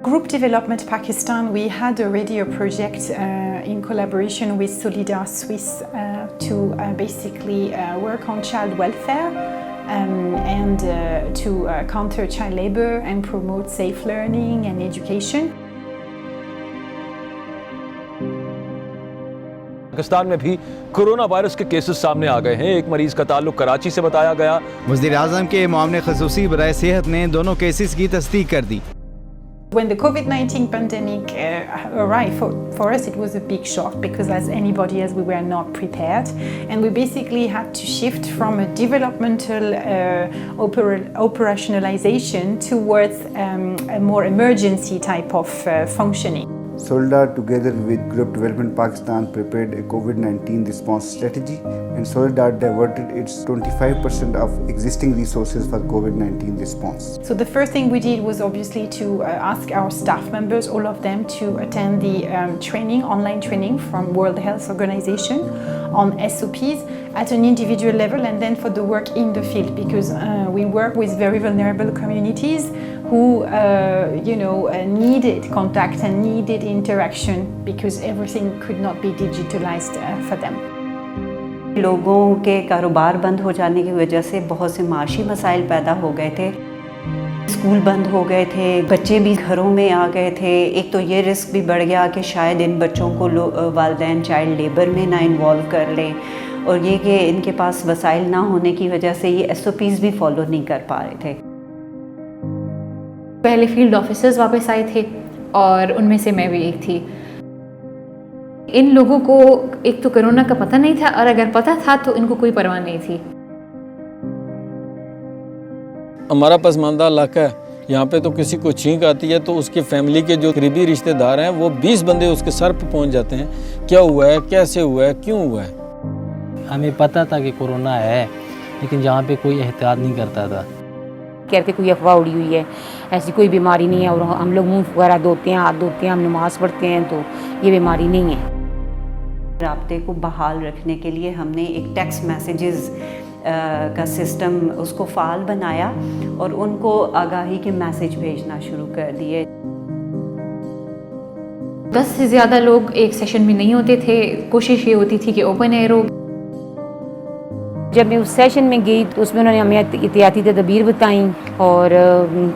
Group Development Pakistan, we had already a project in collaboration with Solidar Swiss to basically work on child welfare and to counter child labor and promote safe learning and education. Pakistan میں بھی corona virus کے cases سامنے آ گئے ہیں. ایک مریض کا تعلق کراچی سے بتایا گیا. وزیر اعظم کے معاون خصوصی برائے صحت نے دونوں کیسز کی تصدیق کر دی. When the COVID-19 pandemic arrived, for us it was a big shock because as anybody else we were not prepared, and we basically had to shift from a developmental operationalization towards a more emergency type of functioning. Solidar, together with Group Development Pakistan, prepared a COVID-19 response strategy, and Solidar diverted its 25% of existing resources for COVID-19 response. So the first thing we did was obviously to ask our staff members, all of them, to attend the training, online training from World Health Organization on SOPs at an individual level, and then for the work in the field, because we work with very vulnerable communities who needed contact and needed interaction because everything could not be digitalized for them. لوگوں کے کاروبار بند ہو جانے کی وجہ سے بہت سے معاشی مسائل پیدا ہو گئے تھے. اسکول بند ہو گئے تھے, بچے بھی گھروں میں آ گئے تھے. ایک تو یہ رسک بھی بڑھ گیا کہ شاید ان بچوں کو والدین چائلڈ لیبر میں نہ انوالو کر لیں, اور یہ کہ ان کے پاس وسائل نہ ہونے کی وجہ سے یہ SOPs بھی فالو نہیں کر پا رہے تھے. پہلے فیلڈ آفیسرز واپس آئے تھے اور ان میں سے میں بھی ایک تھی. ان لوگوں کو ایک تو کرونا کا پتہ نہیں تھا, اور اگر پتہ تھا تو ان کو کوئی پرواہ نہیں تھی. ہمارا پسماندہ علاقہ ہے, یہاں پہ تو کسی کو چھینک آتی ہے تو اس کے فیملی کے جو قریبی رشتہ دار ہیں وہ 20 بندے اس کے سر پہ پہنچ جاتے ہیں. کیا ہوا ہے, کیسے ہوا ہے, کیوں ہوا ہے. ہمیں پتہ تھا کہ کورونا ہے, لیکن جہاں پہ کوئی احتیاط نہیں کرتا تھا. کہتے کوئی افواہ اڑی ہوئی ہے, ایسی کوئی بیماری نہیں ہے, اور ہم لوگ منہ وغیرہ دھوتے ہیں, ہاتھ دھوتے ہیں, ہم نماز پڑھتے ہیں, تو یہ بیماری نہیں ہے. رابطے کو بحال رکھنے کے لیے ہم نے ایک ٹیکسٹ میسیجز کا سسٹم اس کو فعال بنایا اور ان کو آگاہی کے میسیج بھیجنا شروع کر دیے. 10 سے زیادہ لوگ ایک سیشن میں نہیں ہوتے تھے. کوشش یہ ہوتی تھی کہ اوپن ایئر ہو. جب میں اس سیشن میں گئی تو اس میں انہوں نے ہمیں احتیاطی تدابیر بتائیں اور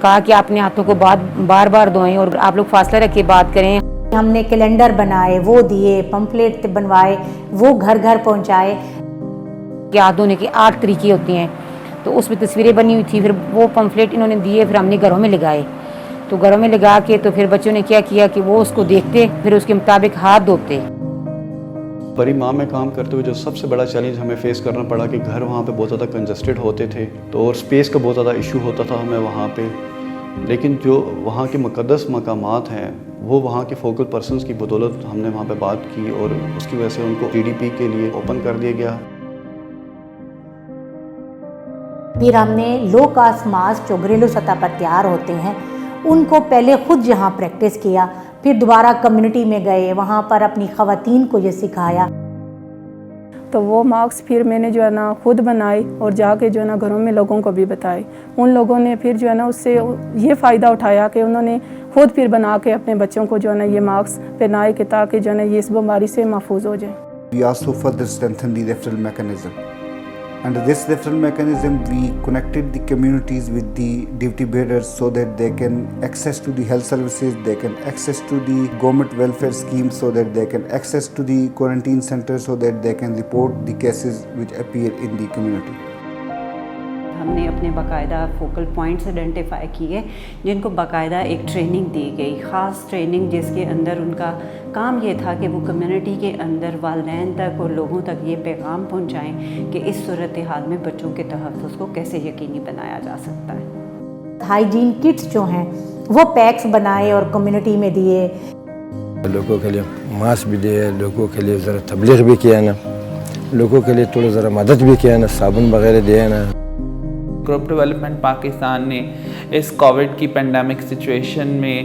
کہا کہ اپنے ہاتھوں کو بار بار دھوئیں اور آپ لوگ فاصلہ رکھ کے بات کریں. ہم نے کیلنڈر بنائے, وہ دیے, پمفلیٹ بنوائے, وہ گھر گھر پہنچائے. کہ ہاتھ دھونے کے 8 طریقے ہوتے ہیں, تو اس میں تصویریں بنی ہوئی تھی. پھر وہ پمفلیٹ انہوں نے دیے, پھر ہم نے گھروں میں لگائے. تو گھروں میں لگا کے تو پھر بچوں نے کیا کیا کہ وہ اس کو دیکھتے, پھر اس کے مطابق ہاتھ دھوتے. بڑی ماں میں کام کرتے ہوئے جو سب سے بڑا چیلنج ہمیں فیس کرنا پڑا کہ گھر وہاں پہ بہت زیادہ کنجسٹڈ ہوتے تھے, تو اور اسپیس کا بہت زیادہ ایشو ہوتا تھا ہمیں وہاں پہ. لیکن جو وہاں کے مقدس مقامات ہیں وہ وہاں کے فوکل پرسنز کی بدولت ہم نے وہاں پہ بات کی, اور اس کی وجہ سے ان کو TDP کے لیے اوپن کر دیا گیا. پھر ہم نے لو کاسٹ ماسک جو گھریلو سطح پر تیار ہوتے ہیں ان کو پہلے خود یہاں پریکٹس کیا, پھر دوبارہ کمیونٹی میں گئے, وہاں پر اپنی خواتین کو یہ سکھایا. تو وہ ماسک پھر میں نے جو ہے نا خود بنائے اور جا کے جو ہے نا گھروں میں لوگوں کو بھی بتائے. ان لوگوں نے پھر جو ہے نا اس سے یہ فائدہ اٹھایا کہ انہوں نے خود پھر بنا کے اپنے بچوں کو جو ہے نا یہ ماسک پہنائے کہ تاکہ جو ہے نا یہ اس بیماری سے محفوظ ہو جائیں. We also further strengthened the referral mechanism. Under this referral mechanism, we connected the communities with the duty bearers so that they can access to the health services, they can access to the government welfare schemes, so that they can access to the quarantine centers, so that they can report the cases which appear in the community. ہم نے اپنے باقاعدہ focal points identify کیے جن کو باقاعدہ ایک training دی گئی, خاص ٹریننگ جس کے اندر ان کا کام یہ تھا کہ وہ کمیونٹی کے اندر والدین تک اور لوگوں تک یہ پیغام پہنچائیں کہ اس صورتحال میں بچوں کے تحفظ کو کیسے یقینی بنایا جا سکتا ہے. ہائیجین کٹس جو ہیں وہ پیکس بنائے اور کمیونٹی میں دیے. لوگوں کے لیے ماسک بھی دیے, لوگوں کے لیے ذرا تبلیغ بھی کیا نا, لوگوں کے لیے تھوڑا ذرا مدد بھی کیا نا, صابن وغیرہ دیا نا. گروپ ڈیولپمنٹ پاکستان نے اس کووڈ کی پینڈیمک سچویشن میں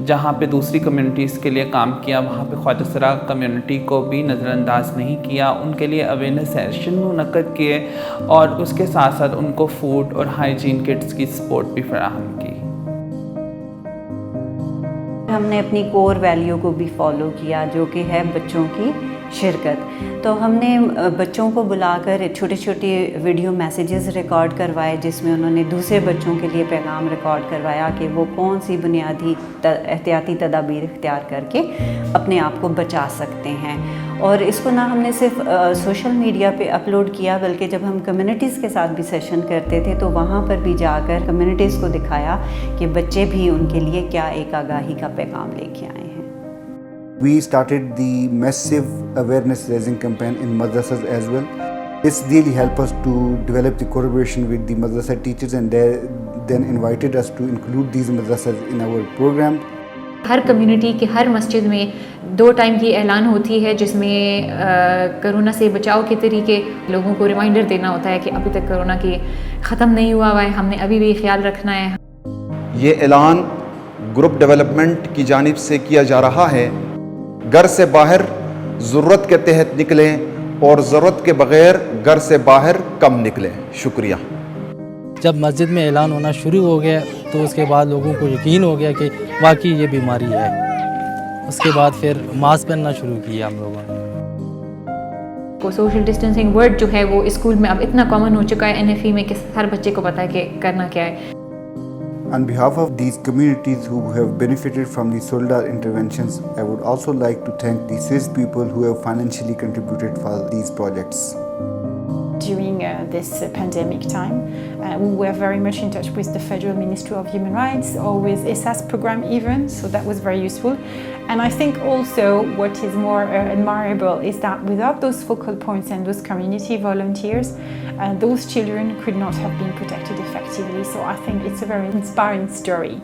جہاں پہ دوسری کمیونٹیز کے لیے کام کیا, وہاں پہ خواجہ سرا کمیونٹی کو بھی نظر انداز نہیں کیا. ان کے لیے اویئرنیس سیشن منعقد کیے اور اس کے ساتھ ساتھ ان کو فوڈ اور ہائیجین کٹس کی سپورٹ بھی فراہم کی. ہم نے اپنی کور ویلیو کو بھی فالو کیا جو کہ ہے بچوں کی شرکت. تو ہم نے بچوں کو بلا کر چھوٹے چھوٹے ویڈیو میسیجز ریکارڈ کروائے جس میں انہوں نے دوسرے بچوں کے لیے پیغام ریکارڈ کروایا کہ وہ کون سی بنیادی احتیاطی تدابیر اختیار کر کے اپنے آپ کو بچا سکتے ہیں. اور اس کو نہ ہم نے صرف سوشل میڈیا پہ اپلوڈ کیا بلکہ جب ہم کمیونٹیز کے ساتھ بھی سیشن کرتے تھے تو وہاں پر بھی جا کر کمیونٹیز کو دکھایا کہ بچے بھی ان کے لیے کیا ایک آگاہی کا پیغام لے کے آئے ہیں. We started the massive awareness raising campaign in madrasas as well. This really helped us to develop the collaboration with the madrasa teachers and they then invited us to include these madrasas in our program. Hare community کے ہر مسجد میں 2 time کی اعلان ہوتی ہے جس میں corona سے بچاؤ کے طریقے لوگوں کو ریمائنڈر دینا ہوتا ہے کہ ابھی تک کرونا کی ختم نہیں ہوا ہے, ہم نے ابھی بھی خیال رکھنا ہے. یہ اعلان گروپ ڈیولپمنٹ کی جانب سے کیا جا رہا ہے. گھر سے باہر ضرورت کے تحت نکلیں اور ضرورت کے بغیر گھر سے باہر کم نکلیں. شکریہ. جب مسجد میں اعلان ہونا شروع ہو گیا تو اس کے بعد لوگوں کو یقین ہو گیا کہ واقعی یہ بیماری ہے. اس کے بعد پھر ماسک پہننا شروع کیا ہم لوگوں نے. سوشل ڈسٹینسنگ ورڈ جو ہے وہ اسکول میں اب اتنا کامن ہو چکا ہے NFE میں کہ ہر بچے کو پتہ ہے کہ کرنا کیا ہے. On behalf of these communities who have benefited from the Soldar interventions, I would also like to thank the Swiss people who have financially contributed for these projects. During this pandemic time, we were very much in touch with the Federal Ministry of Human Rights or with ESA's program even, so that was very useful. And I think also what is more admirable is that without those focal points and those community volunteers, those children could not have been protected effectively. So I think it's a very inspiring story